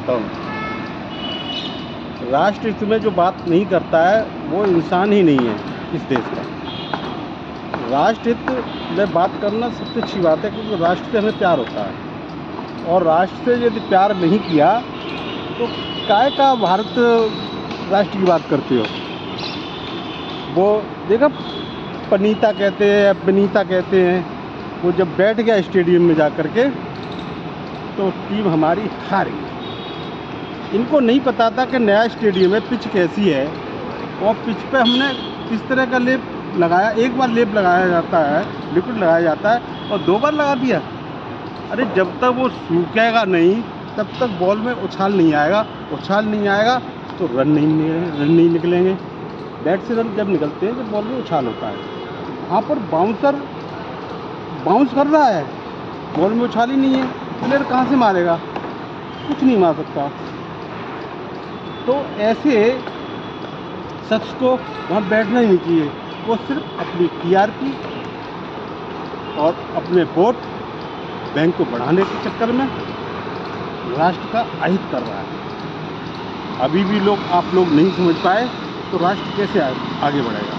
करता हूँ। राष्ट्रहित में जो बात नहीं करता है वो इंसान ही नहीं है इस देश का। राष्ट्रहित में बात करना सबसे अच्छी बात है, क्योंकि राष्ट्र से हमें प्यार होता है, और राष्ट्र से यदि प्यार नहीं किया तो काय का भारत राष्ट्र की बात करते हो। वो देखा, पनीता कहते हैं या बनीता कहते हैं, वो जब बैठ गया स्टेडियम में जा कर के तो टीम हमारी हार गई। इनको नहीं पता था कि नया स्टेडियम है, पिच कैसी है, और पिच पे हमने किस तरह का लेप लगाया। एक बार लेप लगाया जाता है, लिक्विड लगाया जाता है, और 2 बार लगा दिया। अरे जब तक वो सूखेगा नहीं तब तक बॉल में उछाल नहीं आएगा। उछाल नहीं आएगा तो रन नहीं निकलेंगे। बैट से रन जब निकलते हैं जब बॉल में उछाल होता है। वहाँ पर बाउंसर बाउंस कर रहा है, बॉल में उछाल ही नहीं है, प्लेयर कहाँ से मारेगा? कुछ नहीं मार सकता। तो ऐसे शख्स को वहाँ बैठना ही नहीं चाहिए। वो सिर्फ अपनी टीआरपी और अपने वोट बैंक को बढ़ाने के चक्कर में राष्ट्र का अहित कर रहा है। अभी भी आप लोग नहीं समझ पाए तो राष्ट्र कैसे आगे बढ़ेगा?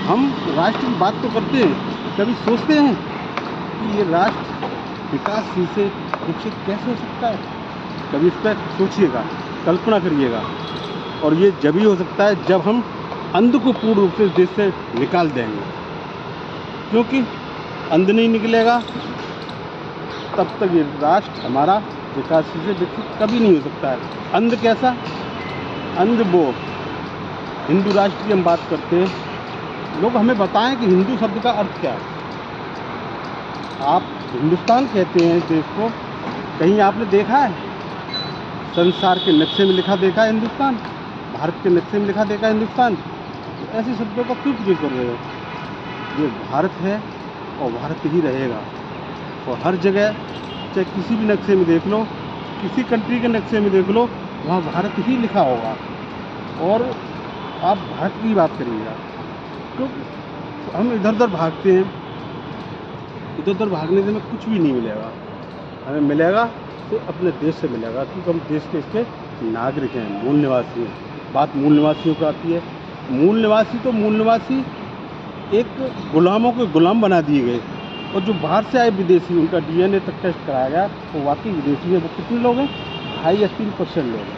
हम राष्ट्र की बात तो करते हैं, कभी सोचते हैं कि ये राष्ट्र विकासशील से विकसित कैसे हो सकता है? कभी इस पर सोचिएगा, कल्पना करिएगा। और ये जब ही हो सकता है जब हम अंध को पूर्ण रूप से इस देश से निकाल देंगे, क्योंकि अंध नहीं निकलेगा तब तक ये राष्ट्र हमारा विकासशील से विकसित कभी नहीं हो सकता है। अंध कैसा? अंध वो हिंदू राष्ट्र की हम बात करते हैं, लोग हमें बताएं कि हिंदू शब्द का अर्थ क्या है। आप हिंदुस्तान कहते हैं इस देश को, कहीं आपने देखा है संसार के नक्शे में लिखा देखा है हिंदुस्तान? भारत के नक्शे में लिखा देखा है हिंदुस्तान? तो ऐसे शब्दों का क्यों प्रयोग कर रहे हो? ये भारत है और भारत ही रहेगा। और हर जगह, चाहे किसी भी नक्शे में देख लो, किसी कंट्री के नक्शे में देख लो, वहाँ भारत ही लिखा होगा, और आप भारत की बात करिएगा। क्योंकि हम इधर उधर भागते हैं, इधर उधर भागने से हमें कुछ भी नहीं मिलेगा। हमें मिलेगा तो अपने देश से मिलेगा, क्योंकि हम देश के इसके नागरिक हैं, मूल निवासी हैं। बात मूल निवासियों का आती है। मूल निवासी एक गुलामों के गुलाम बना दिए गए, और जो बाहर से आए विदेशी, उनका डीएनए तक टेस्ट कराया गया, वो वाकई विदेशी है। वो कितने लोग हैं? 2.5 या 3% लोग हैं।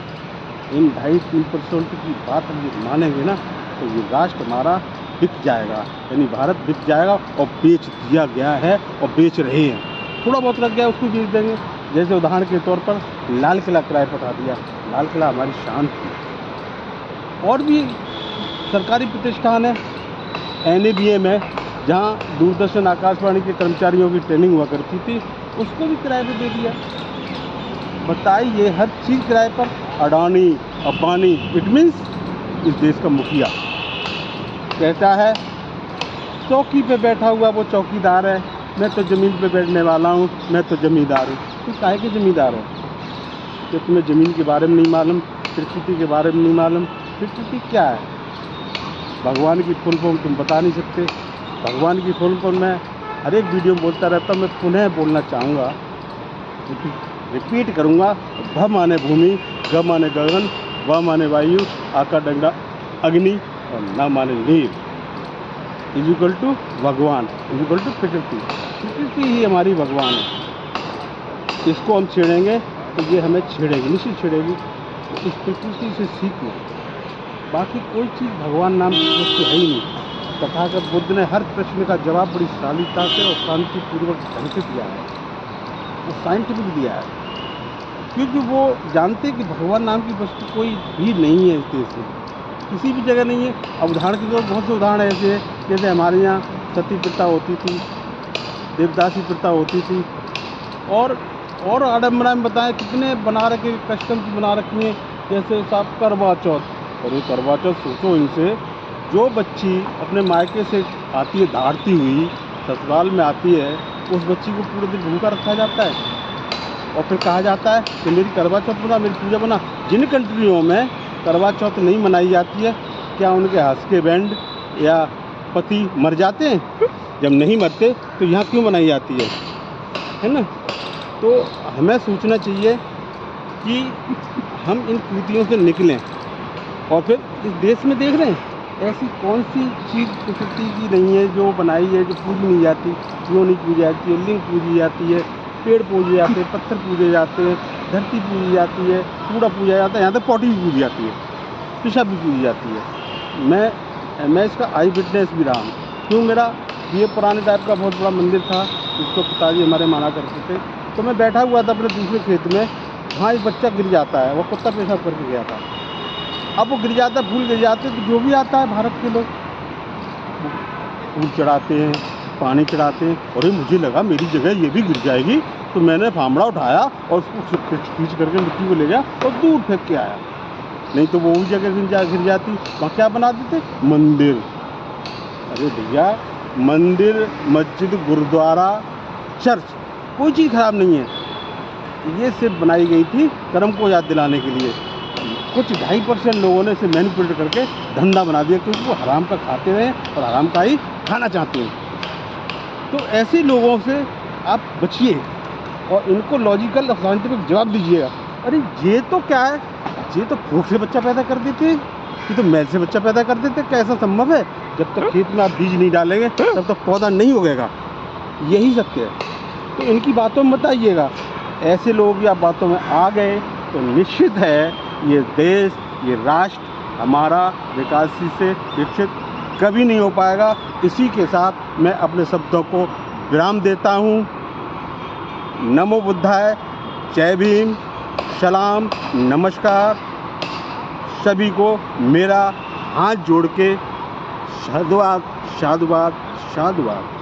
इन 2.5-3% की बात हम ये मानेंगे ना, तो ये राष्ट्र हमारा बिक जाएगा, यानी भारत बिक जाएगा। और बेच दिया गया है और बेच रहे हैं। थोड़ा बहुत लग गया उसको बेच देंगे। जैसे उदाहरण के तौर पर लाल किला किराए पर उठा दिया। लाल किला हमारी शान थी। और भी सरकारी प्रतिष्ठान है, NABM है, जहाँ दूरदर्शन आकाशवाणी के कर्मचारियों की ट्रेनिंग हुआ करती थी, उसको भी किराए पर दे दिया। बताइए, हर चीज़ किराए पर। अडानी, अंबानी, इट मीन्स इस देश का मुखिया कहता है चौकी पे बैठा हुआ वो चौकीदार है, मैं तो ज़मीन पे बैठने वाला हूँ, मैं तो ज़मींदार हूँ। तुम काहे के ज़मींदार हो? कि तुम्हें ज़मीन के बारे में नहीं मालूम, प्रकृति के बारे में नहीं मालूम। प्रकृति क्या है? भगवान की फुल फॉर्म तुम बता नहीं सकते। भगवान की फुल फॉर्म मैं हर एक वीडियो में बोलता रहता हूँ, मैं पुनः बोलना चाहूँगा, रिपीट करूँगा। भ माने भूमि, ग माने गगन, व माने वायु, आका डंडा अग्नि, और न माने नीर, इक्वल टू भगवान, इक्वल टू प्रकृति। प्रकृति ही हमारी भगवान है। इसको हम छेड़ेंगे तो ये हमें छेड़ेगी, निश्चित छेड़ेगी। तो इस प्रकृति से सीखो। बाकी कोई चीज़ भगवान नाम की वस्तु है ही नहीं। तथागत बुद्ध ने हर प्रश्न का जवाब बड़ी शालीनता से और शांतिपूर्वक ढंग से दिया है। वो साइंटिफिक दिया है, क्योंकि वो जानते कि भगवान नाम की वस्तु कोई भी नहीं है इस देश में, किसी भी जगह नहीं है। अब उदाहरण के तौर बहुत से उदाहरण ऐसे हैं, जैसे हमारे यहाँ सती प्रथा होती थी, देवदासी प्रथा होती थी, और आडम्बरा में बताएं कितने बना रखे कस्टम की बना रखी हैं। जैसे साहब करवा चौथ, और ये करवा चौथ सोचो, इनसे जो बच्ची अपने मायके से आती है दहाड़ती हुई, ससुराल में आती है, उस बच्ची को पूरे दिन भूखा रखा जाता है, और फिर कहा जाता है कि मेरी करवा चौथ बना, मेरी पूजा बना। जिन कंट्रियों में करवा चौथ नहीं मनाई जाती है, क्या उनके हंस बैंड या पति मर जाते हैं? जब नहीं मरते तो यहाँ क्यों मनाई जाती है ना? तो हमें सोचना चाहिए कि हम इन कृतियों से निकलें। और फिर इस देश में देख रहे हैं ऐसी कौन सी चीज़ प्रकृति की नहीं है जो बनाई है जो पूजी नहीं जाती, क्यों नहीं पूजी जाती है? लिंग पूजी जाती है, पेड़ पूजे जाते हैं, पत्थर पूजे जाते हैं, धरती पूजी जाती है, कूड़ा पूजा जाता है, यहाँ तक पॉटी भी पूजी जाती है, पेशाब भी पूजी जाती है। मैं इसका आई विटनेस भी रहा हूँ। क्यों, मेरा ये पुराने टाइप का बहुत बड़ा मंदिर था जिसको पिताजी हमारे माना करते थे। तो मैं बैठा हुआ था अपने दूसरे खेत में, वहाँ एक बच्चा गिर जाता है, वो कुत्ता पेशाब करके गया था। अब वो गिर जाता है, फूल गिर जाते हैं, तो जो भी आता है भारत के लोग फूल चढ़ाते हैं, पानी चढ़ाते हैं। अरे मुझे लगा मेरी जगह ये भी गिर जाएगी, तो मैंने फावड़ा उठाया और उसको खींच करके मिट्टी को ले गया और दूर फेंक के आया। नहीं तो वो भी जगह गिर जाती। वहाँ क्या बना देते? मंदिर। अरे भैया, मंदिर, मस्जिद, गुरुद्वारा, चर्च, कोई चीज़ खराब नहीं है। ये सिर्फ बनाई गई थी कर्म को याद दिलाने के लिए। कुछ 2.5% लोगों ने इसे मैनिपुलेट करके धंधा बना दिया, क्योंकि वो हराम का खाते हैं और हराम का ही खाना चाहते हैं। तो ऐसे लोगों से आप बचिए और इनको लॉजिकल और साइंटिफिक जवाब दीजिएगा। अरे ये तो क्या है, ये तो फूट से बच्चा पैदा कर देते हैं, ये तो मैल से बच्चा पैदा कर देते हैं। कैसा संभव है? जब तक खेत में आप बीज नहीं डालेंगे तब तक पौधा नहीं उगेगा। यही सत्य है। तो इनकी बातों में मत आइएगा। ऐसे लोग या बातों में आ गए तो निश्चित है ये देश, ये राष्ट्र हमारा विकासशील से विकसित कभी नहीं हो पाएगा। इसी के साथ मैं अपने शब्दों को विराम देता हूँ। नमो बुद्धाय, जय भीम, सलाम, नमस्कार। सभी को मेरा हाथ जोड़ के साधुवाद, साधुवाद, साधुवाद।